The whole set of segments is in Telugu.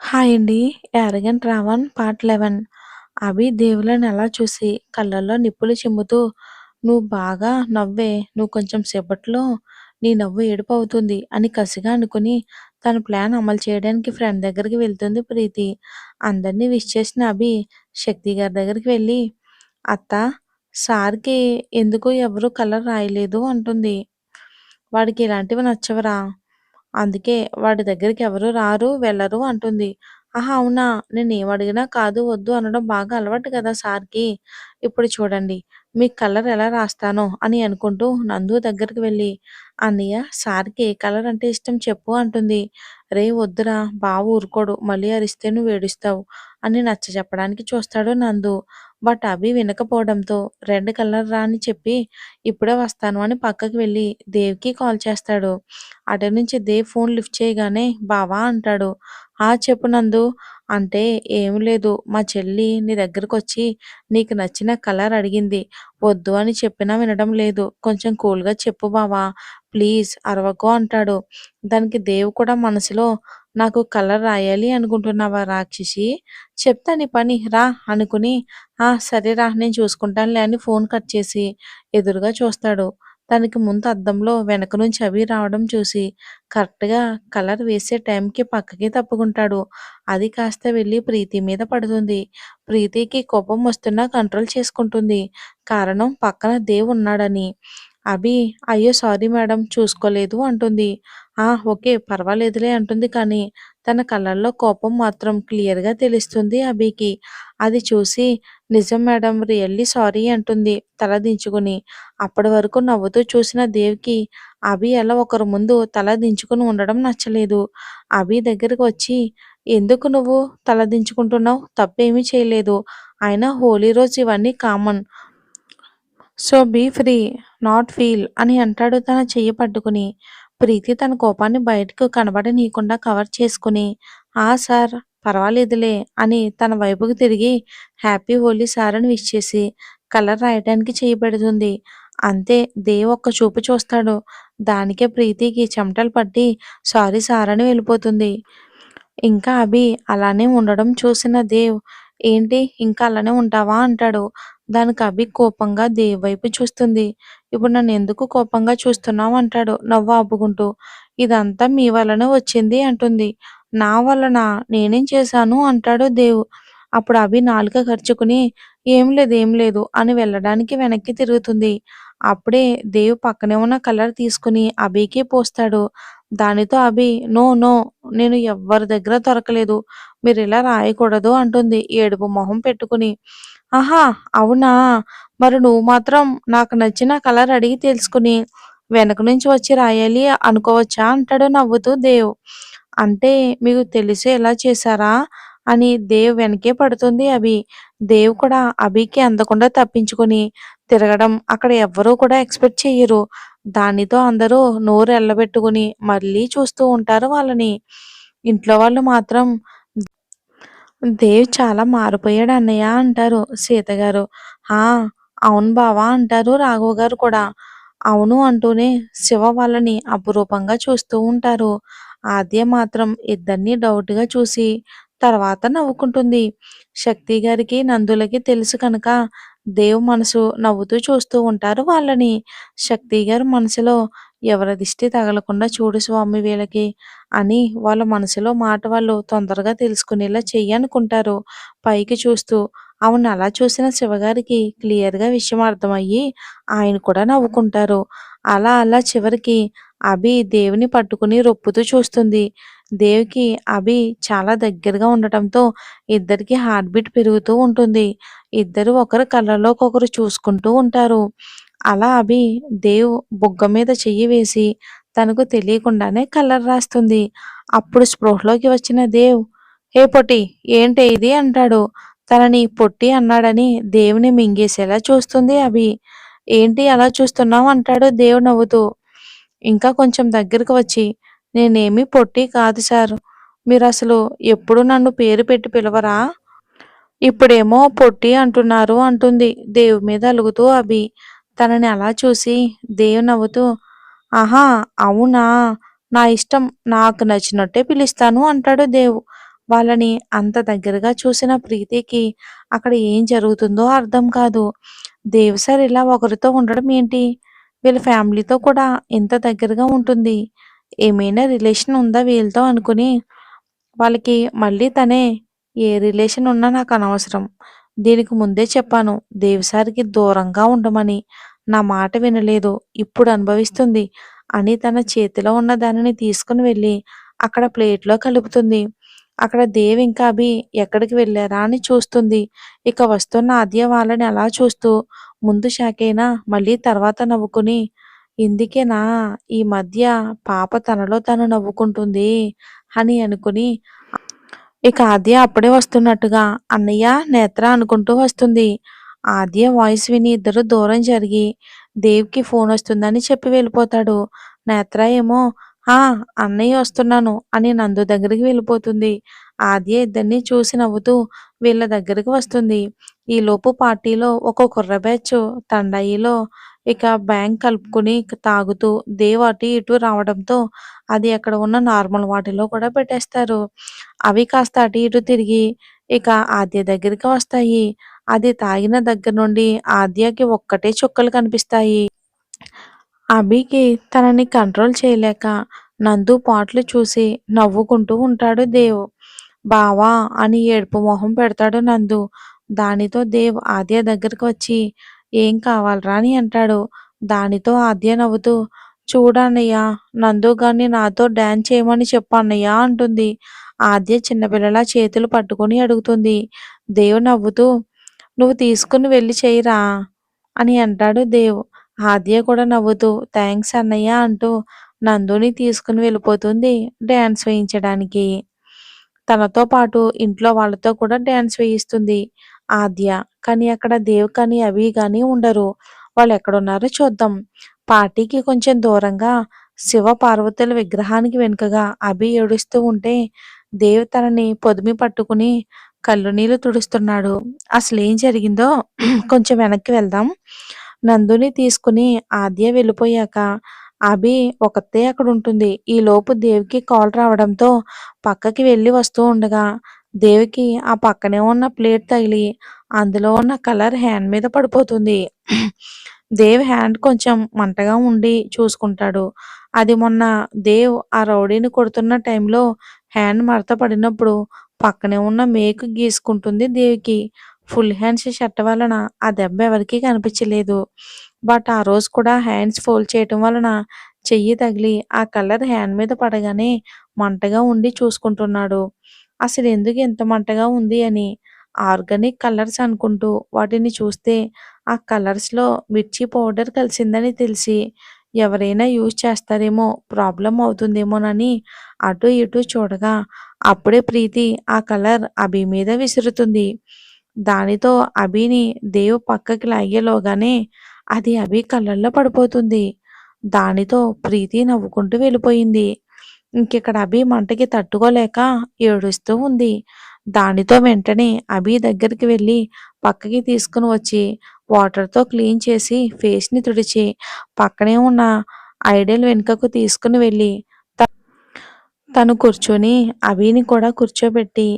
హాయ్ అండి. 'Arrogant Raavan' part 11. అభి దేవుళ్ళని అలా చూసి కళ్ళల్లో నిప్పులు చిమ్ముతూ, "నువ్వు బాగా నవ్వే. నువ్వు కొంచెం సేపట్లో నీ నవ్వు ఏడుపవుతుంది" అని కసిగా అనుకుని తన ప్లాన్ అమలు చేయడానికి ఫ్రెండ్ దగ్గరికి వెళ్తుంది ప్రీతి. అందరినీ విష్ చేసిన అభి శక్తి గారి దగ్గరికి వెళ్ళి, "అత్త, సార్‌కి ఎందుకు ఎవరు కలర్ రాయలేదు" అంటుంది. "వాడికి ఇలాంటివి నచ్చవురా. అందుకే వాడి దగ్గరికి ఎవరు రారు, వెళ్ళరు" అంటుంది. "ఆహా! అవునా? నేనేమడిగినా కాదు, వద్దు అనడం బాగా అలవాటు కదా సార్‌కి. ఇప్పుడు చూడండి మీకు కలర్ ఎలా రాస్తానో" అని అనుకుంటూ నందు దగ్గరికి వెళ్ళి, "అన్నయ్య, సార్‌కి ఏ కలర్ అంటే ఇష్టం చెప్పు" అంటుంది. "రేయ్ వద్దురా, బావ ఊరుకోడు. మళ్ళీ అరిస్తే నువ్వేడుస్తావు" అని నచ్చచెప్పడానికి చూస్తాడు నందు. బట్ అభి వినకపోవడంతో రెడ్ కలర్ రా అని చెప్పి, "ఇప్పుడే వస్తాను" అని పక్కకి వెళ్ళి దేవ్‌కి కాల్ చేస్తాడు. అటు నుంచి దేవ్ ఫోన్ లిఫ్ట్ చేయగానే బావా అంటాడు. "ఆ! చెప్పు నందు." అంటే "ఏం లేదు, మా చెల్లి నీ దగ్గరకొచ్చి నీకు నచ్చిన కలర్ అడిగింది. వద్దు అని చెప్పినా వినడం లేదు. కొంచెం కూల్‌గా చెప్పు బావా, ప్లీజ్ అరవకు" అంటాడు. దానికి దేవ్ కూడా మనసులో, "నాకు కలర్ రాయాలి అనుకుంటున్నావా రాక్షసి? చెప్తా నీ పని రా" అనుకుని, "ఆ! సరేరా, నేను చూసుకుంటానులే" అని ఫోన్ కట్ చేసి ఎదురుగా చూస్తాడు. తనకి ముందు అద్దంలో వెనక నుంచి అభి రావడం చూసి కరెక్ట్‌గా కలర్ వేసే టైంకి పక్కకి తప్పుకుంటాడు. అది కాస్త వెళ్ళి ప్రీతి మీద పడుతుంది. ప్రీతికి కోపం వస్తున్నా కంట్రోల్ చేసుకుంటుంది. కారణం పక్కన దేవ్ ఉన్నాడని. అభి, "అయ్యో! సారీ మేడం, చూసుకోలేదు" అంటుంది. "ఆ! ఓకే, పర్వాలేదులే" అంటుంది. కానీ తన కళ్ళల్లో కోపం మాత్రం క్లియర్‌గా తెలుస్తుంది అభికి. అది చూసి, "నిజం మేడం, రియల్లీ సారీ" అంటుంది తల దించుకుని. అప్పటి వరకు నవ్వుతూ చూసిన దేవ్‌కి అభి అలా ఒకరి ముందు తల దించుకుని ఉండడం నచ్చలేదు. అభి దగ్గరికి వచ్చి, "ఎందుకు నువ్వు తల దించుకుంటున్నావు? తప్పేమీ చేయలేదు. అయినా హోలీ రోజు ఇవన్నీ common. So be free, not feel" అని అంటాడు తన చెయ్యి పట్టుకుని. ప్రీతి తన కోపాన్ని బయటకు కనబడనీయకుండా కవర్ చేసుకుని, "ఆ సార్, పర్వాలేదులే" అని తన వైపుకు తిరిగి హ్యాపీ హోలీ సార్ అని విష్ చేసి కలర్ రాయడానికి చెయ్యి పెడుతుంది. అంతే, దేవ్ ఒక్క చూపు చూస్తాడు. దానికే ప్రీతికి చెమటలు పట్టి సారీ సార్ అని వెళ్ళిపోతుంది. ఇంకా అభి అలానే ఉండడం చూసిన దేవ్, "ఏంటి ఇంకా అలానే ఉంటావా?" అంటాడు. దానికి అభి కోపంగా దేవ్ వైపు చూస్తుంది. "ఇప్పుడు నన్నెందుకు కోపంగా చూస్తున్నావు?" అంటాడు నవ్వు ఆపుకుంటూ. "ఇదంతా మీ వల్లనే వచ్చింది" అంటుంది. "నా వల్లనా? నేనేం చేశాను?" అంటాడు దేవ్. అప్పుడు అభి నాలుక కరుచుకుని, "ఏం లేదు, ఏం లేదు" అని వెళ్ళడానికి వెనక్కి తిరుగుతుంది. అప్పుడే దేవ్ పక్కనే ఉన్న కలర్ తీసుకుని అభికి పోస్తాడు. దానితో అభి, "నో, నో, నేను ఎవ్వరి దగ్గర దొరకలేదు. మీరిలా రాయకూడదు" అంటుంది ఏడుపు మొహం పెట్టుకుని. "ఆహా! అవునా? మరి నువ్వు మాత్రం నాకు నచ్చిన కలర్ అడిగి తెలుసుకుని వెనక నుంచి వచ్చి రాయాలి అనుకోవచ్చా?" అంటాడు నవ్వుతూ దేవ్. "అంటే మీకు తెలిసే ఇలా చేశారా?" అని దేవ్ వెనకే పడుతుంది అభి. దేవ్ కూడా అభికి అందకుండా తప్పించుకొని తిరగడం అక్కడ ఎవ్వరూ కూడా ఎక్స్‌పెక్ట్ చెయ్యరు. దానితో అందరూ నోరెళ్ళబెట్టుకుని మళ్ళీ చూస్తూ ఉంటారు వాళ్ళని. ఇంట్లో వాళ్ళు మాత్రం, "దేవ్ చాలా మారిపోయాడు అన్నయ్య" అంటారు సీత గారు. "ఆ! అవును బావ" అంటారు రాఘవ గారు కూడా. అవును అంటూనే శివ వాళ్ళని అపురూపంగా చూస్తూ ఉంటారు. ఆద్య మాత్రం ఇద్దరిని డౌట్‌గా చూసి తర్వాత నవ్వుకుంటుంది. శక్తి గారికి, నందులకి తెలుసు కనుక దేవ్ మనసు నవ్వుతూ చూస్తూ ఉంటారు వాళ్ళని. శక్తి గారు మనసులో, "ఎవరి దిష్టి తగలకుండా చూడు స్వామి వీళ్ళకి" అని వాళ్ళ మనసులో మాట వాళ్ళు తొందరగా తెలుసుకునేలా చెయ్యి అనుకుంటారు పైకి చూస్తూ. అవును, అలా చూసిన శివగారికి క్లియర్‌గా విషయం అర్థమయ్యి ఆయన కూడా నవ్వుకుంటారు. అలా అలా చివరికి అభి దేవుని పట్టుకుని రొప్పుతూ చూస్తుంది. దేవ్‌కి అభి చాలా దగ్గరగా ఉండటంతో ఇద్దరికీ హార్ట్ బీట్ పెరుగుతూ ఉంటుంది. ఇద్దరు ఒకరి కళ్ళలోకొకరు చూసుకుంటూ ఉంటారు. అలా అభి దేవ్ బుగ్గ మీద చెయ్యి వేసి తనకు తెలియకుండానే కలర్ రాస్తుంది. అప్పుడు స్పృహలోకి వచ్చిన దేవ్, "ఏ పొట్టి, ఏంటే ఇది?" అంటాడు. తనని పొట్టి అన్నాడని దేవ్‌ని మింగేసేలా చూస్తుంది అభి. "ఏంటి అలా చూస్తున్నావ్?" అంటాడు దేవ్ నవ్వుతూ. ఇంకా కొంచెం దగ్గరకు వచ్చి, "నేనేమి పొట్టి కాదు సార్. మీరసలు ఎప్పుడూ నన్ను పేరు పెట్టి పిలవరా? ఇప్పుడేమో పొట్టి అంటున్నారు" అంటుంది దేవ్ మీద అలుగుతూ అభి. తనని అలా చూసి దేవ్ నవ్వుతూ, "ఆహా! అవునా? నా ఇష్టం. నాకు నచ్చినట్టే పిలుస్తాను" అంటాడు దేవ్. వాళ్ళని అంత దగ్గరగా చూసిన ప్రీతికి అక్కడ ఏం జరుగుతుందో అర్థం కాదు. దేవ్ సార్ ఇలా ఒకరితో ఉండడం ఏంటి? వీళ్ళ ఫ్యామిలీతో కూడా ఇంత దగ్గరగా ఉంటుంది. ఏమైనా రిలేషన్ ఉందా వీళ్ళతో అనుకుని వాళ్ళకి మళ్ళీ తనే ఏ రిలేషన్ ఉన్నా నాకనవసరం. దీనికి ముందే చెప్పాను దేవ్ సార్‌కి దూరంగా ఉండమని. నా మాట వినలేదు. ఇప్పుడు అనుభవిస్తుంది అని తన చేతిలో ఉన్న దానిని తీసుకొని వెళ్ళి అక్కడ ప్లేట్‌లో కలుపుతుంది. అక్కడ దేవ్ ఇంకా అభి ఎక్కడికి వెళ్లారా అని చూస్తుంది. ఇక వస్తున్న ఆద్య వాళ్ళని అలా చూస్తూ ముందు షాకయినా మళ్ళీ తర్వాత నవ్వుకుని, ఇందుకేనా ఈ మధ్య పాప తనలో తను నవ్వుకుంటుంది అని అనుకుని ఇక ఆద్య అప్పుడే వస్తున్నట్టుగా "అన్నయ్య, నేత్ర" అనుకుంటూ వస్తుంది. ఆద్య వాయిస్ విని ఇద్దరు దూరం జరిగి దేవ్‌కి ఫోనొస్తుందని చెప్పి వెళ్ళిపోతాడు. నేత్ర ఏమో "ఆ! అన్నయ్య వస్తున్నాను" అని నందు దగ్గరికి వెళ్ళిపోతుంది. ఆద్య ఇద్దరిని చూసి నవ్వుతూ వీళ్ళ దగ్గరికి వస్తుంది. ఈలోపు పార్టీలో ఒక కుర్ర బ్యాచ్ తండాయిలో ఇక బ్యాంగ్ కలుపుకొని తాగుతూ దేవ్ అటు ఇటు రావడంతో అది అక్కడ ఉన్న నార్మల్ వాటిలో కూడా పెట్టేస్తారు. అవి కాస్త అటు ఇటు తిరిగి ఇక ఆద్య దగ్గరికి వస్తాయి. అది తాగిన దగ్గర నుండి ఆద్యకి ఒక్కటే చుక్కలు కనిపిస్తాయి. అభికి తనని కంట్రోల్ చేయలేక నందు పాటలు చూసి నవ్వుకుంటూ ఉంటాడు దేవ్. బావా అని ఏడుపు మొహం పెడతాడు నందు. దానితో దేవ్ ఆద్య దగ్గరకు వచ్చి ఏం కావాలరా అని అంటాడు. దానితో ఆద్య నవ్వుతూ చూడు అన్నయ్య, నందు గారిని నాతో డాన్స్ చేయమని చెప్పు అన్నయ్య అంటుంది. ఆద్య చిన్నపిల్లలా చేతులు పట్టుకొని అడుగుతుంది. దేవ్ నవ్వుతూ నువ్వు తీసుకుని వెళ్ళి చెయ్యిరా అని అంటాడు దేవ్. ఆద్య కూడా నవ్వుతూ థాంక్స్ అన్నయ్య అంటూ నందుని తీసుకుని వెళ్ళిపోతుంది డాన్స్ వేయించడానికి. తనతో పాటు ఇంట్లో వాళ్ళతో కూడా డాన్స్ వేయిస్తుంది ఆద్య. కానీ అక్కడ దేవ్ కానీ, అభి కానీ ఉండరు. వాళ్ళెక్కడున్నారో చూద్దాం. పార్టీకి కొంచెం దూరంగా శివ పార్వతుల విగ్రహానికి వెనుకగా అభి ఏడుస్తూ ఉంటే దేవ్ తనని పొదిమి పట్టుకుని కళ్ళు నీళ్లు తుడుస్తున్నాడు. అసలేం జరిగిందో కొంచెం వెనక్కి వెళ్దాం. నందుని తీసుకుని ఆద్య వెళ్ళిపోయాక అభి ఒకతే అక్కడుంటుంది. ఈలోపు దేవ్‌కి కాల్ రావడంతో పక్కకి వెళ్ళి వస్తూ ఉండగా దేవ్‌కి ఆ పక్కనే ఉన్న ప్లేట్ తగిలి అందులో ఉన్న కలర్ హ్యాండ్ మీద పడిపోతుంది. దేవ్ హ్యాండ్ కొంచెం మంటగా ఉండి చూసుకుంటాడు. అది మొన్న దేవ్ ఆ రౌడీని కొడుతున్న టైంలో హ్యాండ్ మడత పడినప్పుడు పక్కనే ఉన్న మేకు గీసుకుంటుంది దేవ్‌కి. ఫుల్ హ్యాండ్స్ షర్ట్ వలన ఆ దెబ్బ ఎవరికీ కనిపించలేదు. బట్ ఆ రోజు కూడా హ్యాండ్స్ ఫోల్డ్ చేయటం వలన చెయ్యి తగిలి ఆ కలర్ హ్యాండ్ మీద పడగానే మంటగా ఉండి చూసుకుంటున్నాడు. అసలెందుకు ఇంత మంటగా ఉంది అని. ఆర్గానిక్ కలర్స్ అనుకుంటూ వాటిని చూస్తే ఆ కలర్స్‌లో మిర్చి పౌడర్ కలిసిందని తెలిసి ఎవరైనా యూజ్ చేస్తారేమో, ప్రాబ్లమ్ అవుతుందేమోనని అటు ఇటు చూడగా అప్పుడే ప్రీతి ఆ కలర్ అభి మీద విసురుతుంది. దానితో అభిని దేవ్ పక్కకి లాగేలోగానే అది అభి కళ్ళల్లో పడిపోతుంది. దానితో ప్రీతి నవ్వుకుంటూ వెళ్ళిపోయింది. ఇంకిక్కడ అభి మంటకి తట్టుకోలేక ఏడుస్తూ ఉంది. దానితో వెంటనే అభి దగ్గరికి వెళ్ళి పక్కకి తీసుకొని వచ్చి వాటర్‌తో క్లీన్ చేసి ఫేస్‌ని తుడిచి పక్కనే ఉన్న ఐడల్ వెనుకకు తీసుకొని వెళ్ళి తను కూర్చొని అభిని కూడా కూర్చోబెట్టి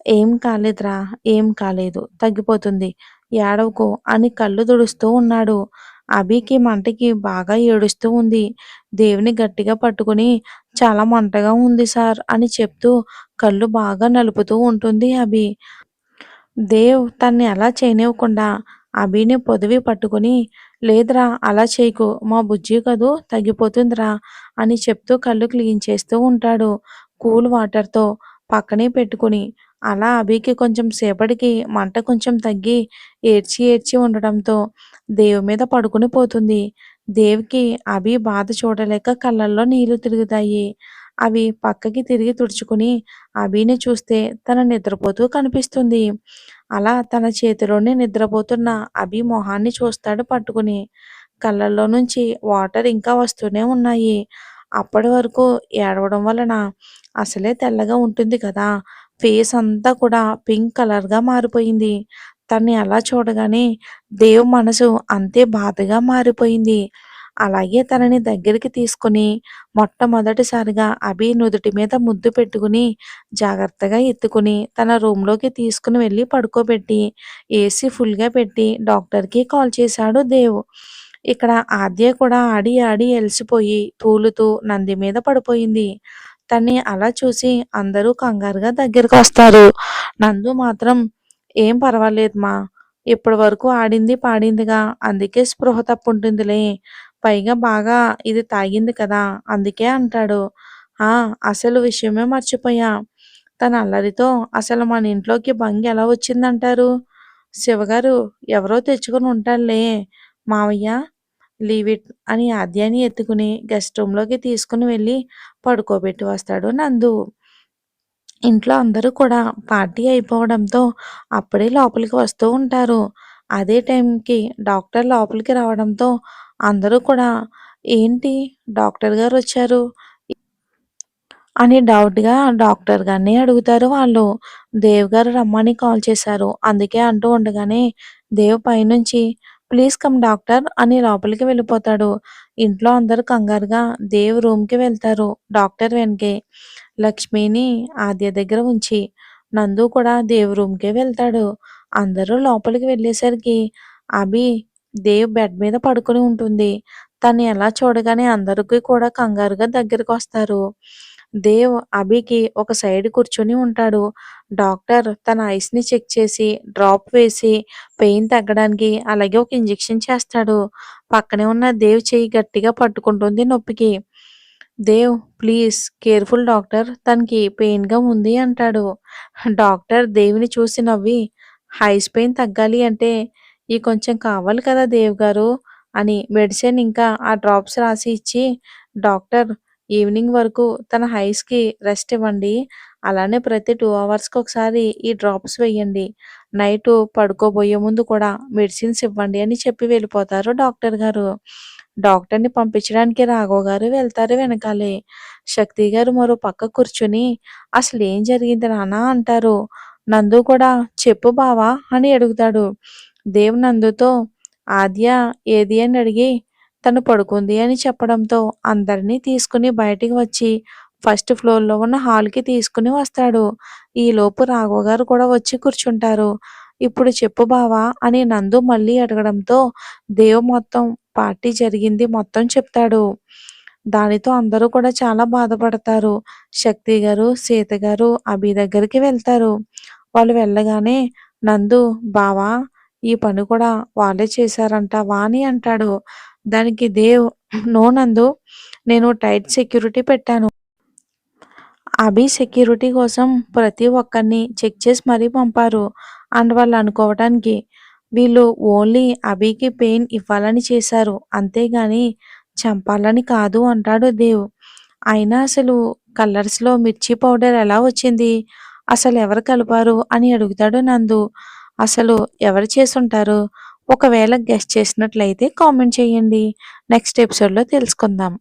"ఏం కాలేదురా, ఏం కాలేదు. తగ్గిపోతుంది. ఏడవకు" అని కళ్ళు తుడుస్తూ ఉన్నాడు. అభికి మంటకి బాగా ఏడుస్తూ ఉంది. దేవ్‌ని గట్టిగా పట్టుకుని "చాలా మంటగా ఉంది సార్" అని చెప్తూ కళ్ళు బాగా నలుపుతూ ఉంటుంది అభి. దేవ్ తన్ని అలా చేయనివ్వకుండా అభిని పొదివి పట్టుకుని "లేదురా అలా చేయకు, మా బుజ్జి కదూ తగ్గిపోతుందిరా" అని చెప్తూ కళ్ళు క్లీన్ చేస్తూ ఉంటాడు కూల్ వాటర్‌తో పక్కనే పెట్టుకుని. అలా అభికి కొంచెం సేపటికి మంట కొంచెం తగ్గి ఏడ్చి ఏడ్చి ఉండడంతో దేవ్ మీద పడుకుని పోతుంది. దేవ్‌కి అభి బాధ చూడలేక కళ్ళల్లో నీళ్లు తిరుగుతాయి. అవి పక్కకి తిరిగి తుడుచుకుని అభిని చూస్తే తను నిద్రపోతూ కనిపిస్తుంది. అలా తన చేతిలోనే నిద్రపోతున్న అభి మొహాన్ని చూస్తాడు పట్టుకుని. కళ్ళల్లో నుంచి వాటర్ ఇంకా వస్తూనే ఉన్నాయి. అప్పటి వరకు ఏడవడం వలన అసలే తెల్లగా ఉంటుంది కదా! ఫేస్ అంతా కూడా పింక్ కలర్‌గా మారిపోయింది. తన్ని అలా చూడగానే దేవ్ మనసు అంతే బాధగా మారిపోయింది. అలాగే తనని దగ్గరికి తీసుకొని మొట్టమొదటిసారిగా అభి నుదుటి మీద ముద్దు పెట్టుకుని జాగ్రత్తగా ఎత్తుకుని తన రూమ్‌లోకి తీసుకుని వెళ్లి పడుకోబెట్టి ఏసీ ఫుల్‌గా పెట్టి డాక్టర్‌కి కాల్ చేశాడు దేవ్. ఇక్కడ ఆద్య కూడా ఆడి ఆడి అలసిపోయి తూలుతూ నంది మీద పడిపోయింది. తన్ని అలా చూసి అందరూ కంగారుగా దగ్గరకొస్తారు. నందు మాత్రం "ఏం పర్వాలేదుమా. ఇప్పటి వరకు ఆడింది పాడిందిగా. అందుకే స్పృహ తప్పుంటుందిలే. పైగా బాగా ఇది తాగింది కదా! అందుకే" అంటాడు. "ఆ! అసలు విషయమే మర్చిపోయా. తన అల్లరితో అసలు మన ఇంట్లోకి బంగ ఎలా వచ్చిందంటారు? శివగారు ఎవరో తెచ్చుకొని ఉంటాడులే. మావయ్య లీవ్ ఇట్" అని ఆద్యాని ఎత్తుకుని గెస్ట్ రూమ్‌లోకి తీసుకుని వెళ్లి పడుకోబెట్టి వస్తాడు నందు. ఇంట్లో అందరూ కూడా పార్టీ అయిపోవడంతో అప్పుడే లోపలికి వస్తూ ఉంటారు. అదే టైంకి డాక్టర్ లోపలికి రావడంతో అందరూ కూడా "ఏంటి డాక్టర్ గారొచ్చారు" అని డౌట్‌గా డాక్టర్ గారిని అడుగుతారు వాళ్ళు. దేవ్ గారు రమ్మని కాల్ చేశారు. అందుకే అంటూ ఉండగానే దేవ్ పైనుంచి "ప్లీజ్ కమ్ డాక్టర్" అని లోపలికి వెళ్ళిపోతాడు. ఇంట్లో అందరూ కంగారుగా దేవ్ రూమ్‌కి వెళ్తారు. డాక్టర్ వెనకే. లక్ష్మిని ఆద్య దగ్గర ఉంచి నందు కూడా దేవ్ రూమ్‌కే వెళ్తాడు. అందరూ లోపలికి వెళ్ళేసరికి అభి దేవ్ బెడ్ మీద పడుకొని ఉంటుంది. తన్ని ఎలా చూడగానే అందరికి కూడా కంగారుగా దగ్గరకొస్తారు. దేవ్ అభికి ఒక సైడ్ కూర్చొని ఉంటాడు. డాక్టర్ తన ఐస్‌ని చెక్ చేసి, డ్రాప్ వేసి, పెయిన్ తగ్గడానికి అలాగే ఒక ఇంజెక్షన్ చేస్తాడు. పక్కనే ఉన్న దేవ్ చెయ్యి గట్టిగా పట్టుకుంటుంది నొప్పికి. దేవ్ ప్లీజ్ కేర్‌ఫుల్ డాక్టర్ తనకి పెయిన్‌గా ఉంది అంటాడు. డాక్టర్ దేవ్‌ని చూసి నవ్వి ఐస్ పెయిన్ తగ్గాలి అంటే ఈ కొంచెం కావాలి కదా దేవ్ గారు అని మెడిసిన్ ఇంకా ఆ డ్రాప్స్ రాసి ఇచ్చి డాక్టర్ ఈవినింగ్ వరకు తన ఐస్‌కి రెస్ట్ ఇవ్వండి. అలానే ప్రతి 2 అవర్స్‌కి ఒకసారి ఈ డ్రాప్స్ వేయండి. నైటు పడుకోబోయే ముందు కూడా మెడిసిన్స్ ఇవ్వండి అని చెప్పి వెళ్ళిపోతారు డాక్టర్ గారు. డాక్టర్‌ని పంపించడానికి రాఘవ గారు వెళ్తారు వెనకాలే. శక్తి గారు మరో పక్క కూర్చొని "అసలేం జరిగింది నాన్న" అంటారు. నందు కూడా "చెప్పు బావ" అని అడుగుతాడు. దేవ్ నందుతో "ఆద్య ఏది" అని అడిగి తను పడుకుంది అని చెప్పడంతో అందరినీ తీసుకుని బయటికి వచ్చి ఫస్ట్ ఫ్లోర్‌లో ఉన్న హాల్‌కి తీసుకుని వస్తాడు. ఈలోపు రాఘవ గారు కూడా వచ్చి కూర్చుంటారు. "ఇప్పుడు చెప్పు బావ" అని నందు మళ్ళీ అడగడంతో దేవ్ మొత్తం పార్టీ జరిగింది మొత్తం చెప్తాడు. దానితో అందరూ కూడా చాలా బాధపడతారు. శక్తి గారు, సీత గారు అభి దగ్గరికి వెళ్తారు. వాళ్ళు వెళ్ళగానే నందు "బావా ఈ పని కూడా వాళ్ళే చేశారంటావా" అని అంటాడు. దానికి దేవ్ "నో నందు నేను టైట్ సెక్యూరిటీ పెట్టాను. అభి సెక్యూరిటీ కోసం ప్రతి ఒక్కరిని చెక్ చేసి మరీ పంపారు" అని వాళ్ళు అనుకోవటానికి వీళ్ళు ఓన్లీ అభికి పెయిన్ ఇవ్వాలని చేశారు. అంతేగాని చంపాలని కాదు అంటాడు దేవ్. అయినా అసలు కలర్స్‌లో మిర్చి పౌడర్ ఎలా వచ్చింది? అసలెవరు కలిపారు? అని అడుగుతాడు నందు. అసలు ఎవరు చేసుంటారు? ఒకవేళ గెస్ చేసినట్లయితే కామెంట్ చేయండి. నెక్స్ట్ ఎపిసోడ్‌లో తెలుసుకుందాం.